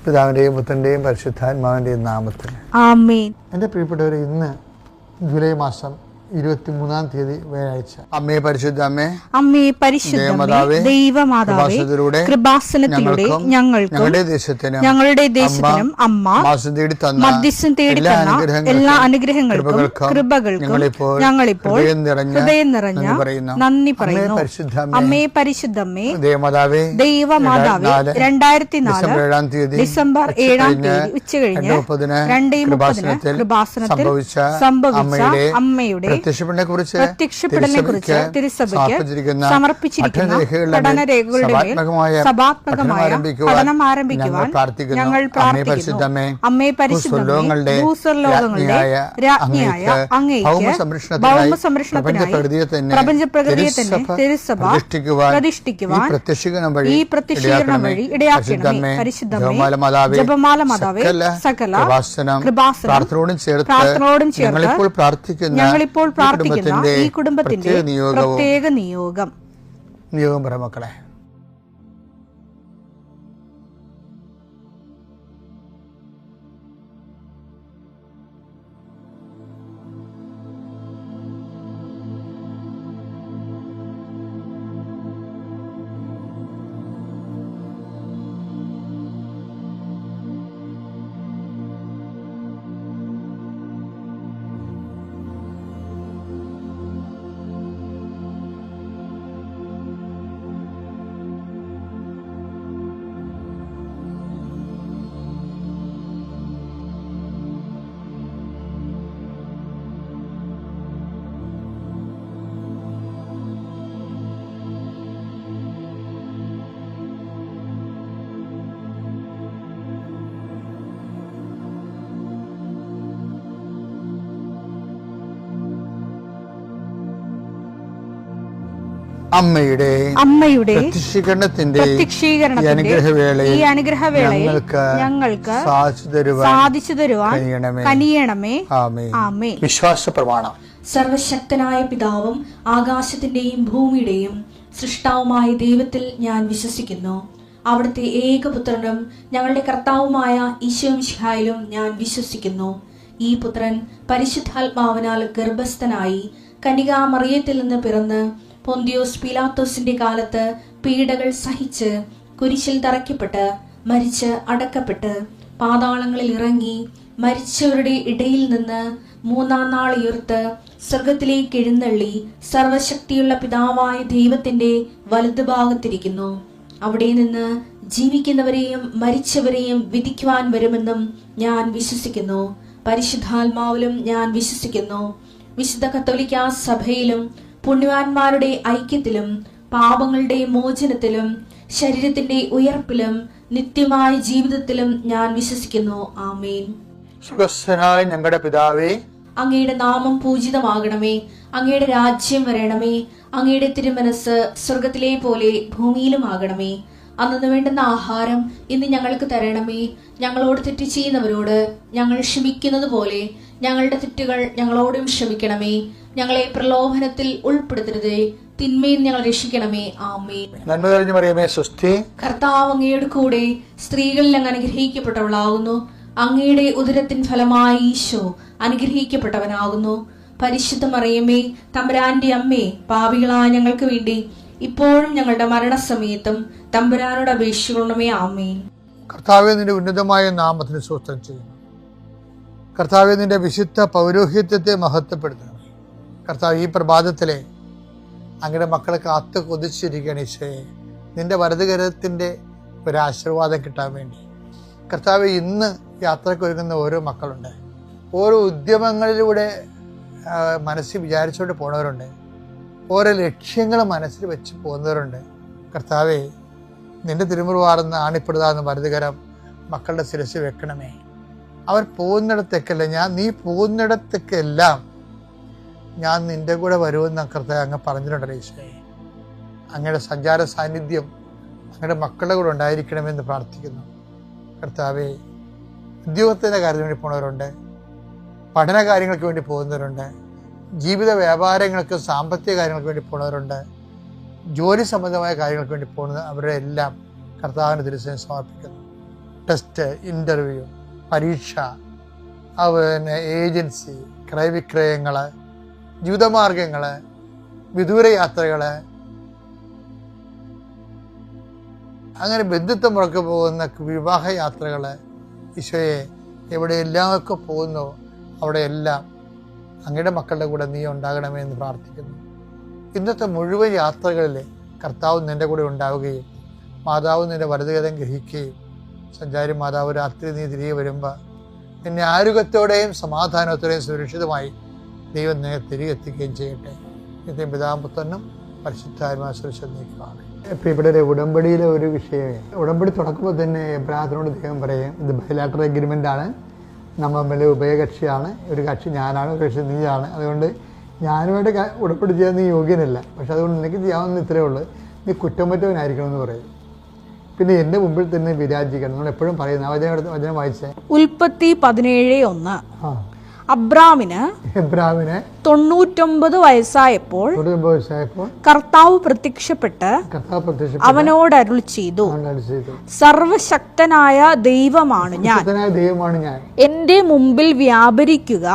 പിതാവിന്റെയും പുത്രന്റെയും പരിശുദ്ധാത്മാവിന്റെയും നാമത്തിൽ ആമേൻ. എൻ്റെ പ്രിയപ്പെട്ടവരെ, ഇന്ന് ജൂലൈ മാസം 23-ാം തീയതി വ്യാഴാഴ്ച. അമ്മേ പരിശുദ്ധ അമ്മേ, അമ്മേ പരിശുദ്ധ ദൈവമാതാവേ, കൃപാസനത്തിലൂടെ ഞങ്ങൾക്കും ഞങ്ങളുടെ ദേശത്തിനും അമ്മ മധ്യസ്ഥം തേടി തന്ന എല്ലാ അനുഗ്രഹങ്ങൾക്കും കൃപകൾക്കും ഞങ്ങളിപ്പോൾ ഹൃദയം നിറഞ്ഞ നന്ദി പറയുന്നു. അമ്മേ പരിശുദ്ധമ്മേ ദൈവമാതാവേ, 2004 ഡിസംബർ 7-ാം തീയതി ഉച്ചകഴിഞ്ഞ് 2:30 കൃപാസനത്തിൽ സംഭവിച്ച അമ്മയുടെ പ്രത്യക്ഷപ്പെടലിനെ കുറിച്ച് തിരുസഭയ്ക്ക് സമർപ്പിച്ചിരിക്കുന്ന പഠനരേഖകളുടെ മേൽ സഭാത്മകമായ പഠനം ആരംഭിക്കുവാൻ ഞങ്ങൾ പ്രാർത്ഥിക്കുന്നു. അമ്മേ പരിശുദ്ധമേ, ഭൂസ്വർലോകങ്ങളുടെ രാജ്ഞിയായ അങ്ങേയ്ക്ക് ഭൗമസംരക്ഷണത്തിനായി പ്രപഞ്ചപ്രകൃതിയെ തന്നെ തിരുസഭ പ്രതിഷ്ഠിക്കുവാൻ ഈ പ്രത്യക്ഷീകരണം വഴി ഇടയാക്കണമേ. പരിശുദ്ധമേ, ജപമാല മാതാവേ, സകല കൃപാസനം പ്രാർത്ഥനയോടും ചേർത്ത് ഞങ്ങളിപ്പോൾ പ്രാർത്ഥിക്കുന്ന ഈ കുടുംബത്തിന്റെ പ്രത്യേക നിയോഗം പറ മക്കളെ. അമ്മയുടെ പ്രത്യക്ഷീകരണത്തിന്റെ ഈ അനുഗ്രഹവേളയിൽ ഞങ്ങൾക്ക് സാധിച്ചു തരുവാൻ കനിയണമേ. ആമേൻ. വിശ്വാസ പ്രമാണം. സർവശക്തനായ പിതാവും ആകാശത്തിന്റെയും ഭൂമിയുടെയും സൃഷ്ടാവുമായ ദൈവത്തിൽ ഞാൻ വിശ്വസിക്കുന്നു. അവിടുത്തെ ഏകപുത്രനും ഞങ്ങളുടെ കർത്താവുമായ ഈശോ മിശിഹായിലും ഞാൻ വിശ്വസിക്കുന്നു. ഈ പുത്രൻ പരിശുദ്ധാത്മാവിനാൽ ഗർഭസ്ഥനായി കന്യകാമറിയത്തിൽ നിന്ന് പിറന്ന് പൊന്തിയോസ് പീലാത്തോസിന്റെ കാലത്ത് പീഡകൾ സഹിച്ച് കുരിശിൽ തറയ്ക്കപ്പെട്ട് മരിച്ച് അടക്കപ്പെട്ട് പാതാളങ്ങളിൽ ഇറങ്ങി മരിച്ചവരുടെ ഇടയിൽ നിന്ന് 3-ാം നാൾ ഉയർത്ത് സ്വർഗത്തിലേക്ക് എഴുന്നള്ളി സർവശക്തിയുള്ള പിതാവായ ദൈവത്തിന്റെ വലതുഭാഗത്തിരിക്കുന്നു. അവിടെ നിന്ന് ജീവിക്കുന്നവരെയും മരിച്ചവരെയും വിധിക്കുവാൻ വരുമെന്നും ഞാൻ വിശ്വസിക്കുന്നു. പരിശുദ്ധാത്മാവിലും ഞാൻ വിശ്വസിക്കുന്നു. വിശുദ്ധ കത്തോലിക്കാ സഭയിലും പുണ്യവാന്മാരുടെ ഐക്യത്തിലും പാപങ്ങളുടെ മോചനത്തിലും ശരീരത്തിന്റെ ഉയർപ്പിലും നിത്യമായ ജീവിതത്തിലും ഞാൻ വിശ്വസിക്കുന്നു. ആമേൻ. സുഖസ്ഥനായ ഞങ്ങളുടെ പിതാവേ, അങ്ങയുടെ നാമം പൂജിതമാകണമേ. അങ്ങയുടെ രാജ്യം വരണമേ. അങ്ങയുടെ തിരുമനസ് സ്വർഗത്തിലെ പോലെ ഭൂമിയിലും ആകണമേ. അന്നു വേണ്ടുന്ന ആഹാരം ഇന്ന് ഞങ്ങൾക്ക് തരണമേ. ഞങ്ങളോട് തെറ്റ് ചെയ്യുന്നവരോട് ഞങ്ങൾ ക്ഷമിക്കുന്നത് പോലെ ഞങ്ങളുടെ തെറ്റുകൾ ഞങ്ങളോടും ക്ഷമിക്കണമേ. ഞങ്ങളെ പ്രലോഭനത്തിൽ ഉൾപ്പെടുത്തരുതേ, തിന്മയിൽ ഞങ്ങൾ രക്ഷിക്കണമേ. ആമേൻ. നന്മ നിറഞ്ഞ മറിയമേ, സ്വസ്തി. കർത്താവ് അങ്ങയുടെ കൂടെ സ്ത്രീകളിൽ അങ്ങ് അനുഗ്രഹിക്കപ്പെട്ടവളാകുന്നു. അങ്ങയുടെ ഉദരത്തിൻ ഫലമായി ഈശോ അനുഗ്രഹിക്കപ്പെട്ടവനാകുന്നു. പരിശുദ്ധ മറിയമേ, തമ്പുരാന്റെ അമ്മേ, പാപികളായ ഞങ്ങൾക്ക് വേണ്ടി ഇപ്പോഴും ഞങ്ങളുടെ മരണസമയത്തും തമ്പുരാനോട് അപേക്ഷിക്കണമേ. ആമേൻ. കർത്താവേ, നിന്റെ ഉന്നതമായ നാമത്തിന് സ്തോത്രം ചെയ്യുന്നു. കർത്താവേ, നിന്റെ വിശുദ്ധ പൗരോഹിത്യത്തെ മഹത്വപ്പെടുത്തണം. കർത്താവ്, ഈ പ്രഭാതത്തിലെ അങ്ങയുടെ മക്കളെ കാത്തു കൊതിച്ചിരിക്കുകയാണ് ഈശോയെ, നിന്റെ വലതുകരത്തിൻ്റെ ഒരാശീർവാദം കിട്ടാൻ വേണ്ടി. കർത്താവ്, ഇന്ന് യാത്രയ്ക്ക് ഒരുങ്ങുന്ന ഓരോ മക്കളുണ്ട്. ഓരോ ഉദ്യമങ്ങളിലൂടെ മനസ്സിൽ വിചാരിച്ചുകൊണ്ട് പോണവരുണ്ട്. ഓരോ ലക്ഷ്യങ്ങൾ മനസ്സിൽ വെച്ച് പോകുന്നവരുണ്ട്. കർത്താവേ, നിന്റെ തിരുമുറുവാർന്ന് ആണിപ്പെടുതാന്ന് വലതുകരം മക്കളുടെ ശിരസ് വെക്കണമേ. അവർ പോകുന്നിടത്തേക്കല്ല, നീ പോകുന്നിടത്തേക്കെല്ലാം ഞാൻ നിന്റെ കൂടെ വരുമെന്ന് കർത്താവ് അങ്ങ് പറഞ്ഞിട്ടുണ്ടല്ലോ ഈശോയെ. അങ്ങയുടെ സഞ്ചാര സാന്നിധ്യം അങ്ങയുടെ മക്കളുടെ കൂടെ ഉണ്ടായിരിക്കണമെന്ന് പ്രാർത്ഥിക്കുന്നു. കർത്താവേ, ഉദ്യോഗത്തിൻ്റെ കാര്യത്തിന് വേണ്ടി പോകുന്നവരുണ്ട്, പഠന കാര്യങ്ങൾക്ക് വേണ്ടി പോകുന്നവരുണ്ട്, ജീവിത വ്യാപാരങ്ങൾക്ക് സാമ്പത്തിക കാര്യങ്ങൾക്ക് വേണ്ടി പോകുന്നവരുണ്ട്, ജോലി സംബന്ധമായ കാര്യങ്ങൾക്ക് വേണ്ടി പോകുന്നത് അവരുടെ എല്ലാം കർത്താവിന് തിരുസേന സമർപ്പിക്കുന്നു. ടെസ്റ്റ്, ഇൻ്റർവ്യൂ, പരീക്ഷ, പിന്നെ ഏജൻസി, ക്രയവിക്രയങ്ങൾ, ജീവിതമാർഗങ്ങൾ, വിദൂരയാത്രകൾ, അങ്ങനെ ബന്ധുത്വം മുറക്ക് പോകുന്ന വിവാഹയാത്രകൾ, ഈശോയെ എവിടെയെല്ലാമൊക്കെ പോകുന്നു അവിടെയെല്ലാം അങ്ങയുടെ മക്കളുടെ കൂടെ നീ ഉണ്ടാകണമേ എന്ന് പ്രാർത്ഥിക്കുന്നു. ഇന്നത്തെ മുഴുവൻ യാത്രകളിൽ കർത്താവ് നിൻ്റെ കൂടെ ഉണ്ടാവുകയും മാതാവ് നിൻ്റെ വലതുകരം ഗ്രഹിക്കുകയും സഞ്ചാരി മാതാവ് രാത്രി നീ തിരികെ വരുമ്പോൾ നിന്നെ ആരോഗ്യത്തോടെയും സമാധാനത്തോടെയും സുരക്ഷിതമായി ദൈവം നിന്നെ തിരികെ എത്തിക്കുകയും ചെയ്യട്ടെ. നിത്യം പിതാപുത്രനും പരിശുദ്ധാത്മാ സുരക്ഷിതമാണ്. പ്രിയപ്പെട്ടവരെ, ഉടമ്പടിയിലെ ഒരു വിഷയമേ, ഉടമ്പടി തുടക്കുമ്പോൾ തന്നെ എബ്രാഹത്തിനോട് ദൈവം പറയും, ഇത് ബൈലാറ്ററൽ എഗ്രിമെൻ്റ് ആണ്, നമ്മൾ തമ്മിൽ ഉഭയകക്ഷിയാണ്, ഒരു കക്ഷി ഞാനാണ്, ഒരു കക്ഷി നീയാണ്, അതുകൊണ്ട് ഞാനുമായിട്ട് ഉടമ്പടി ചെയ്യാൻ നീ യോഗ്യനല്ല, പക്ഷെ അതുകൊണ്ട് നിനക്ക് ചെയ്യാവുന്ന ഇത്രയേ ഉള്ളൂ, നീ കുറ്റമറ്റവനായിരിക്കണമെന്ന് പറയും. പിന്നെ എൻ്റെ മുമ്പിൽ തന്നെ വിരാജിക്കണം. നമ്മൾ എപ്പോഴും പറയുന്ന വചനം വായിച്ചേ, ഉൽപ്പത്തി 17:1. അബ്രാമിന് 99 വയസ്സായപ്പോൾ കർത്താവ് പ്രത്യക്ഷപ്പെട്ട് അവനോട് അരുളി ചെയ്തു, സർവശക്തനായ ദൈവമാണ് ഞാൻ, എന്റെ മുമ്പിൽ വ്യാപരിക്കുക,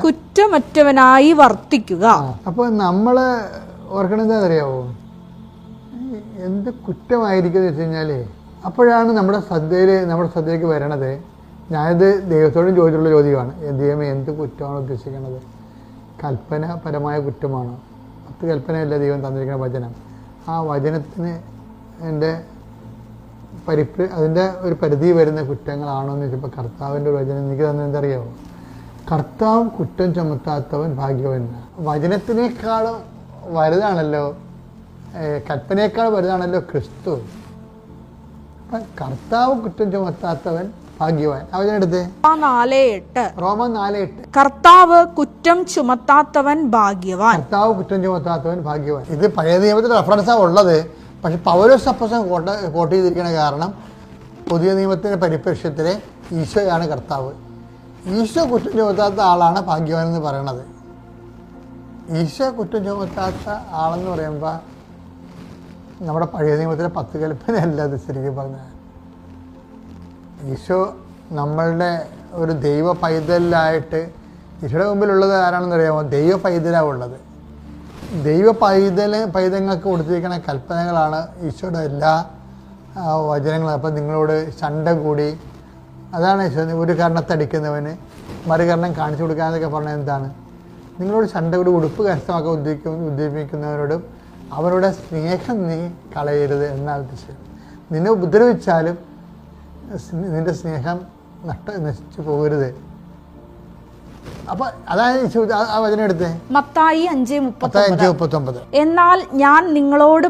കുറ്റമറ്റവനായി വർത്തിക്കുക. അപ്പൊ നമ്മള് ഓർക്കണെന്താ അറിയാവോ, എന്ത് കുറ്റമായിരിക്കും വെച്ച് കഴിഞ്ഞാല് അപ്പോഴാണ് നമ്മുടെ ശ്രദ്ധയിലേക്ക് വരണത്. ഞാനിത് ദൈവത്തോടും ചോദിച്ചിട്ടുള്ള ചോദ്യമാണ്, ദൈവമേ എന്ത് കുറ്റമാണ് ഉദ്ദേശിക്കുന്നത്? കൽപ്പനപരമായ കുറ്റമാണ്. 10 കൽപ്പനയല്ല ദൈവം തന്നിരിക്കുന്ന വചനം. ആ വചനത്തിന് അതിൻ്റെ ഒരു പരിധി വരുന്ന കുറ്റങ്ങളാണോ എന്ന് ചോദിച്ചപ്പോൾ കർത്താവിൻ്റെ ഒരു വചനം എനിക്ക് തന്നെ എന്തറിയാമോ, കർത്താവ് കുറ്റം ചുമത്താത്തവൻ ഭാഗ്യവൻ. വചനത്തിനേക്കാളും വലുതാണല്ലോ, കൽപ്പനയേക്കാൾ വലുതാണല്ലോ ക്രിസ്തു. അപ്പം കർത്താവ് കുറ്റം ചുമത്താത്തവൻ ഭാഗ്യവാൻ. അവനെടുത്ത് റോമൻ 4:8, കർത്താവ് കുറ്റം ചുമത്താത്തവൻ ഭാഗ്യവാൻ. കർത്താവ് കുറ്റം ചുമത്താത്തവൻ ഭാഗ്യവാൻ. ഇത് പഴയ നിയമത്തിൻ്റെ റെഫറൻസാണ് ഉള്ളത്, പക്ഷെ പൗലോസ് അപ്പോസ്തലൻ കോട്ട് ചെയ്തിരിക്കുന്ന കാരണം പുതിയ നിയമത്തിൻ്റെ പരിപ്രേക്ഷ്യത്തിലെ ഈശോയാണ് കർത്താവ്. ഈശോ കുറ്റം ചുമത്താത്ത ആളാണ് ഭാഗ്യവാൻ എന്ന് പറയണത്. ഈശോ കുറ്റം ചുമത്താത്ത ആളെന്ന് പറയുമ്പോൾ നമ്മുടെ പഴയ നിയമത്തിലെ 10 കൽപ്പനയല്ല അത് ശരിക്കും പറഞ്ഞാൽ. ഈശോ നമ്മളുടെ ഒരു ദൈവ പൈതലായിട്ട് ഈശോയുടെ മുമ്പിലുള്ളത് ആരാണെന്ന് അറിയാമോ? ദൈവ പൈതലാണ് ഉള്ളത്. ദൈവ പൈതങ്ങൾക്ക് കൊടുത്തിരിക്കുന്ന കൽപ്പനകളാണ് ഈശോയുടെ എല്ലാ വചനങ്ങളും. അപ്പം നിങ്ങളോട് ചണ്ട കൂടി, അതാണ് ഈശോ ഒരു കർണത്തടിക്കുന്നവന് മറുകരണം കാണിച്ചു കൊടുക്കാന്നൊക്കെ പറഞ്ഞാൽ എന്താണ്? നിങ്ങളോട് ചണ്ട കൂടി ഉടുപ്പ് കരസ്ഥമാക്കാൻ ഉദ്ദേശിക്കുന്നവരോടും അവരുടെ സ്നേഹം നീ കളയരുത് എന്നാണ് ഉദ്ദേശിച്ചത്. നിന്നെ ഉപദ്രവിച്ചാലും നിന്റെ സ്നേഹം നശിച്ചു പോകരുത്. അപ്പൊ അതായത് ആ വചനം എടുത്തേ, മത്തായി 5:39. എന്നാൽ ഞാൻ നിങ്ങളോട്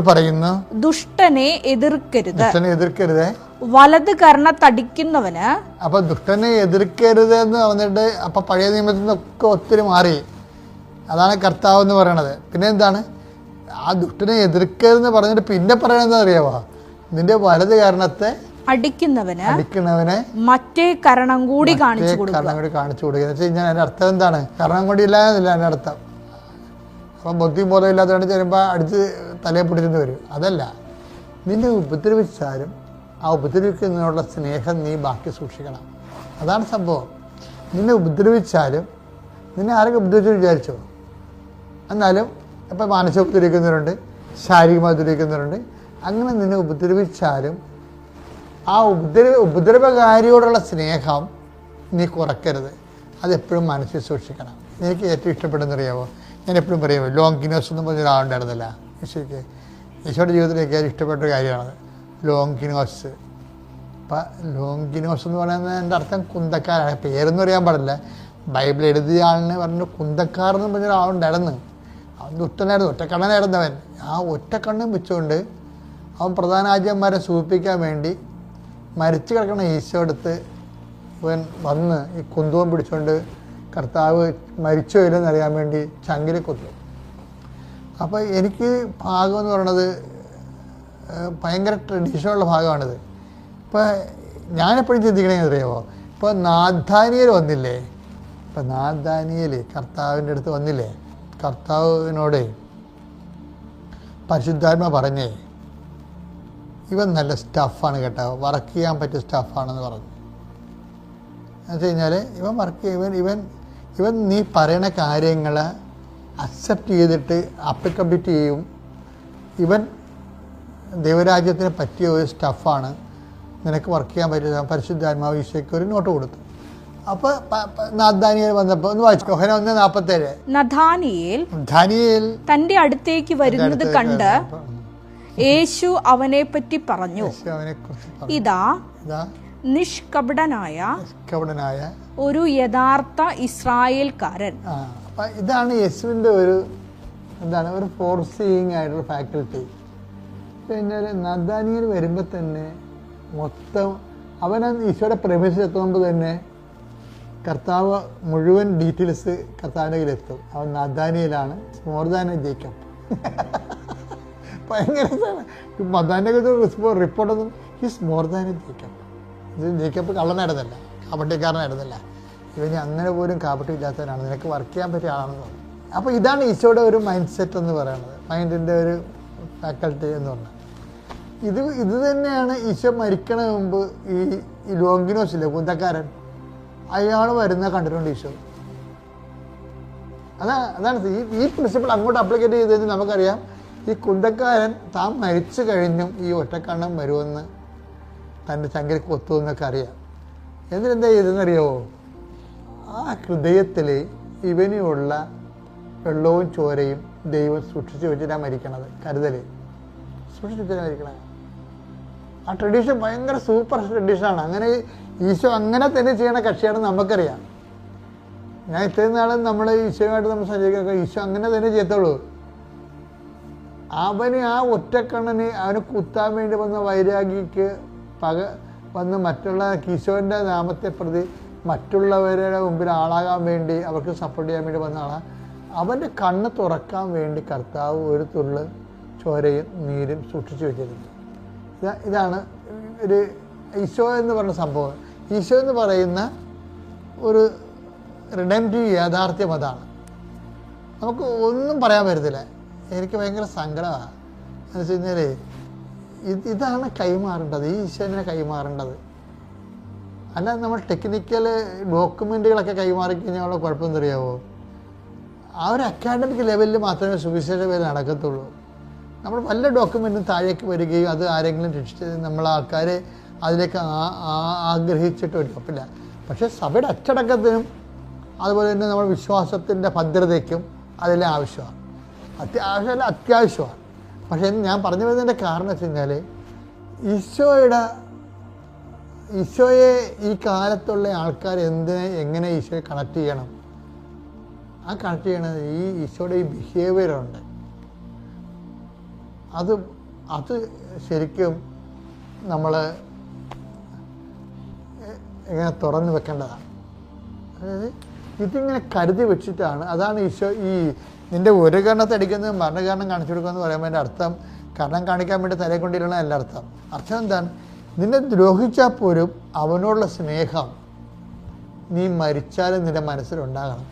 പറയുന്നു, ദുഷ്ടനെ എതിർക്കരുത്, വലത് കർണത്തടിക്കുന്നവന്. അപ്പൊ ദുഷ്ടനെ എതിർക്കരുത് എന്ന് പറഞ്ഞിട്ട് അപ്പൊ പഴയ നിയമത്തിൽ നിന്നൊക്കെ ഒത്തിരി മാറി. അതാണ് കർത്താവ് എന്ന് പറയണത്. പിന്നെ എന്താണ് ആ ദുഷ്ടനെ എതിർക്കരുതെന്ന് പറഞ്ഞിട്ട് പിന്നെ പറയണെന്താ അറിയാവോ? നിന്റെ വലത് കർണത്തെ അടിക്കുന്നവനെ മറ്റേ കരണം കൂടി കാണിച്ചു കൊടുക്കുക. അതിന്റെ അർത്ഥം എന്താണ്? കരണം കൂടി ഇല്ലാന്നില്ല അതിന്റെ അർത്ഥം. അപ്പം ബുദ്ധിയും ബോധം ഇല്ലാത്തതുകൊണ്ട് ചിലപ്പോൾ അടിച്ച് തലയെ പിടിച്ചെന്ന് വരും. അതല്ല, നിന്നെ ഉപദ്രവിച്ചാലും ആ ഉപദ്രവിക്കുന്നതിനുള്ള സ്നേഹം നീ ബാക്കി സൂക്ഷിക്കണം. അതാണ് സംഭവം. നിന്നെ ഉപദ്രവിച്ചാലും, നിന്നെ ആരൊക്കെ ഉപദ്രവിച്ചു വിചാരിച്ചോ, എന്നാലും ഇപ്പം മാനസിക ഉപദ്രവിക്കുന്നവരുണ്ട്, ശാരീരികമായി ഉപദ്രവിക്കുന്നവരുണ്ട്. അങ്ങനെ നിന്നെ ഉപദ്രവിച്ചാലും ആ ഉപദ്രവകാരിയോടുള്ള സ്നേഹം നീ കുറയ്ക്കരുത്. അതെപ്പോഴും മനസ്സിൽ സൂക്ഷിക്കണം. എനിക്ക് ഏറ്റവും ഇഷ്ടപ്പെടുന്നറിയാമോ? ഞാൻ എപ്പോഴും പറയുമോ, ലോങ്കിനോസ് എന്ന് പറഞ്ഞ ഒരാളുണ്ടായിരുന്നില്ല ഈശോയ്ക്ക്. ഈശോയുടെ ജീവിതത്തിലേക്ക് ഏറ്റവും ഇഷ്ടപ്പെട്ട ഒരു കാര്യമാണ് ലോങ്കിനോസ്. അപ്പം ലോങ്കിനോസ് എന്ന് പറയുന്നത് എൻ്റെ അർത്ഥം കുന്തക്കാരാണ്. പേരൊന്നും അറിയാൻ പാടില്ല. ബൈബിൾ എഴുതിയ ആളിനെ പറഞ്ഞു കുന്തക്കാർ എന്ന് പറഞ്ഞ ഒരാളുണ്ടായിരുന്നു. അവൻ ദുഷ്ടനായിരുന്നു, ഒറ്റക്കണ്ണനായിരുന്നവൻ. ആ ഒറ്റക്കണ്ണും വെച്ചുകൊണ്ട് അവൻ പ്രധാന ആജ്യന്മാരെ സൂചിപ്പിക്കാൻ വേണ്ടി മരിച്ചു കിടക്കുന്ന ഈശോ അടുത്ത് ഇവൻ വന്ന് ഈ കുന്തവും പിടിച്ചുകൊണ്ട് കർത്താവ് മരിച്ചോ ഇല്ലെന്ന് അറിയാൻ വേണ്ടി ചങ്കില് കൊത്തും. അപ്പോൾ എനിക്ക് ഭാഗം എന്ന് പറയണത് ഭയങ്കര ട്രഡീഷനുള്ള ഭാഗമാണിത്. ഇപ്പോൾ ഞാനെപ്പോഴും ചിന്തിക്കണമെന്ന് അറിയാമോ? ഇപ്പോൾ നാഥാനിയൽ വന്നില്ലേ? ഇപ്പം നാഥാനിയൽ കർത്താവിൻ്റെ അടുത്ത് വന്നില്ലേ? കർത്താവിനോട് പരിശുദ്ധാത്മ പറഞ്ഞേ, ഇവൻ നല്ല സ്റ്റഫാണ് കേട്ടോ, വർക്ക് ചെയ്യാൻ പറ്റിയ സ്റ്റഫാണെന്ന് പറഞ്ഞു. എന്ന് വെച്ച് കഴിഞ്ഞാൽ ഇവൻ വർക്ക് ഇവൻ നീ പറയണ കാര്യങ്ങൾ അക്സെപ്റ്റ് ചെയ്തിട്ട് അപ്ലിക്കബിലിറ്റി ചെയ്യും. ഇവൻ ദൈവരാജ്യത്തിന് പറ്റിയ ഒരു സ്റ്റഫാണ്, നിനക്ക് വർക്ക് ചെയ്യാൻ പറ്റിയ. പരിശുദ്ധാത്മാവ് ഈശോയ്ക്ക് ഒരു നോട്ട് കൊടുത്തു. അപ്പോൾ നഥാനിയേൽ വന്നപ്പോൾ ഒന്ന് വായിച്ചോ, 1:47. നഥാനിയേൽ തന്റെ അടുത്തേക്ക് വരുന്നത് കണ്ട് യേശു അവനെ പറ്റി പറഞ്ഞു, ഇതാ നിഷ്കപടനായ ഒരു യഥാർത്ഥ ഇസ്രായേൽക്കാരൻ. അപ്പം ഇതാണ് യേശുവിൻ്റെ ഒരു ഒരു ഫോർസീയിങ് ആയിട്ടുള്ള ഫാക്കൽറ്റി. പിന്നെ നഥാനിയേൽ വരുമ്പോൾ തന്നെ മൊത്തം അവൻ ഈശോയുടെ പ്രവേശിച്ച് എത്തുമ്പോൾ തന്നെ കർത്താവ് മുഴുവൻ ഡീറ്റെയിൽസ് കർത്താവിൻ്റെ കയ്യിലെത്തും. അവൻ നഥാനിയേലാണ്, മോർ ദാൻ എ ജേക്കബ്. ഭയങ്കര നഥാനിയേൽ റിപ്പോർട്ടൊന്നും his more than a Jacob. ഇത് ജേക്കബ് കള്ളനായിരുന്നല്ല, കാപട്യക്കാരനായിരുന്നല്ല, ഇവന് അങ്ങനെ പോലും കാപട്യം ഇല്ലാത്തവനാണ്, നിനക്ക് വർക്ക് ചെയ്യാൻ പറ്റിയ ആളാണെന്ന് പറഞ്ഞു. അപ്പോൾ ഇതാണ് ഈശോയുടെ ഒരു മൈൻഡ് സെറ്റ് എന്ന് പറയുന്നത്, മൈൻഡിൻ്റെ ഒരു ഫാക്കൽറ്റി എന്ന് പറഞ്ഞാൽ. ഇത് തന്നെയാണ് ഈശോ മരിക്കണ മുമ്പ് ഈ ലോങ്കിനോസ് ഇല്ലേ, കുന്തക്കാരൻ, അയാൾ വരുന്ന കണ്ടിട്ടുണ്ട് ഈശോ. അതാണ് ഈ പ്രിൻസിപ്പിൾ അങ്ങോട്ട് അപ്ലിക്കേറ്റ് ചെയ്ത് കഴിഞ്ഞാൽ നമുക്കറിയാം, ഈ കുന്തക്കാരൻ താൻ മരിച്ചു കഴിഞ്ഞും ഈ ഒറ്റക്കണ്ണം വരുമെന്ന്, തൻ്റെ ചങ്കരക്ക് കൊത്തുമെന്നൊക്കെ അറിയാം. എന്നിട്ടെന്താ ചെയ്തെന്നറിയാമോ, ആ ഹൃദയത്തിൽ ഇവനുള്ള വെള്ളവും ചോരയും ദൈവം സൂക്ഷിച്ച് വെച്ചിട്ടാണ് മരിക്കണത്. കരുതൽ സൂക്ഷിച്ച് വെച്ചിട്ടാണ് മരിക്കണത്. ആ ട്രഡീഷൻ ഭയങ്കര സൂപ്പർ ട്രഡീഷനാണ്. അങ്ങനെ ഈശോ അങ്ങനെ തന്നെ ചെയ്യണ കക്ഷിയാണെന്ന് നമുക്കറിയാം. ഞാൻ ഇത്രയും നാളും നമ്മൾ ഈശോയുമായിട്ട് നമ്മൾ സഞ്ചരിക്കുക, ഈശോ അങ്ങനെ തന്നെ ചെയ്യത്തുള്ളൂ. അവന് ആ ഒറ്റക്കണ്ണന് അവന് കുത്താൻ വേണ്ടി വന്ന വൈരാഗിക്ക് വന്ന് മറ്റുള്ള ഈശോൻ്റെ നാമത്തെ പ്രതി മറ്റുള്ളവരുടെ മുമ്പിൽ ആളാകാൻ വേണ്ടി, അവർക്ക് സപ്പോർട്ട് ചെയ്യാൻ വേണ്ടി വന്ന ആളാണ്. അവൻ്റെ കണ്ണ് തുറക്കാൻ വേണ്ടി കർത്താവ് ഒരു തുള്ളി ചോരയും നീരും സൂക്ഷിച്ചു വെച്ചിരുന്നു. ഇതാണ് ഒരു ഈശോ എന്ന് പറയുന്ന സംഭവം. ഈശോ എന്ന് പറയുന്ന ഒരു റിഡംപ്റ്റീവ് യാഥാർത്ഥ്യം അതാണ്. നമുക്ക് ഒന്നും പറയാൻ പറ്റത്തില്ല. എനിക്ക് ഭയങ്കര സങ്കടമാണ്. എന്ന് വെച്ച് കഴിഞ്ഞാൽ ഇതാണ് കൈമാറേണ്ടത്, ഈ ഈശോനെ കൈമാറേണ്ടത്. അല്ലാതെ നമ്മൾ ടെക്നിക്കൽ ഡോക്യുമെൻറ്റുകളൊക്കെ കൈമാറിക്കഴിഞ്ഞാൽ കുഴപ്പമൊന്നും അറിയാമോ, ആ ഒരു അക്കാഡമിക് ലെവലിൽ മാത്രമേ സുവിശേഷ വേല നടക്കത്തുള്ളൂ. നമ്മൾ വല്ല ഡോക്യുമെൻറ്റും താഴേക്ക് വരികയും അത് ആരെങ്കിലും നമ്മൾ ആൾക്കാരെ അതിലേക്ക് ആഗ്രഹിച്ചിട്ട് ഒരു കുഴപ്പമില്ല. പക്ഷേ സഭയുടെ അച്ചടക്കത്തിനും അതുപോലെ തന്നെ നമ്മുടെ വിശ്വാസത്തിൻ്റെ ഭദ്രതയ്ക്കും അതെല്ലാം ആവശ്യമാണ്. ആവശ്യമല്ല, അത്യാവശ്യമാണ്. പക്ഷേ ഞാൻ പറഞ്ഞു വരുന്നതിൻ്റെ കാരണം വെച്ച് കഴിഞ്ഞാൽ ഈശോയെ ഈ കാലത്തുള്ള ആൾക്കാർ എങ്ങനെ ഈശോയെ കണക്ട് ചെയ്യണം, ആ കണക്ട് ചെയ്യണത് ഈ ഈശോയുടെ ഈ ബിഹേവിയറുണ്ട്, അത് ശരിക്കും നമ്മൾ ഇങ്ങനെ തുറന്നു വെക്കേണ്ടതാണ്. അതായത് ഇതിങ്ങനെ കരുതി വെച്ചിട്ടാണ്. അതാണ് ഈശോ ഈ നിൻ്റെ ഒരു കരണത്തെ അടിക്കുന്നത് മരണകാരണം കാണിച്ചു കൊടുക്കുക എന്ന് പറയുമ്പോൾ എൻ്റെ അർത്ഥം കരണം കാണിക്കാൻ വേണ്ടി തലയെ കൊണ്ടിരുന്ന അല്ല അർത്ഥം. അർത്ഥം എന്താണ്, നിന്നെ ദ്രോഹിച്ചാൽ പോലും അവനോടുള്ള സ്നേഹം നീ മരിച്ചാലും നിൻ്റെ മനസ്സിലുണ്ടാകണം.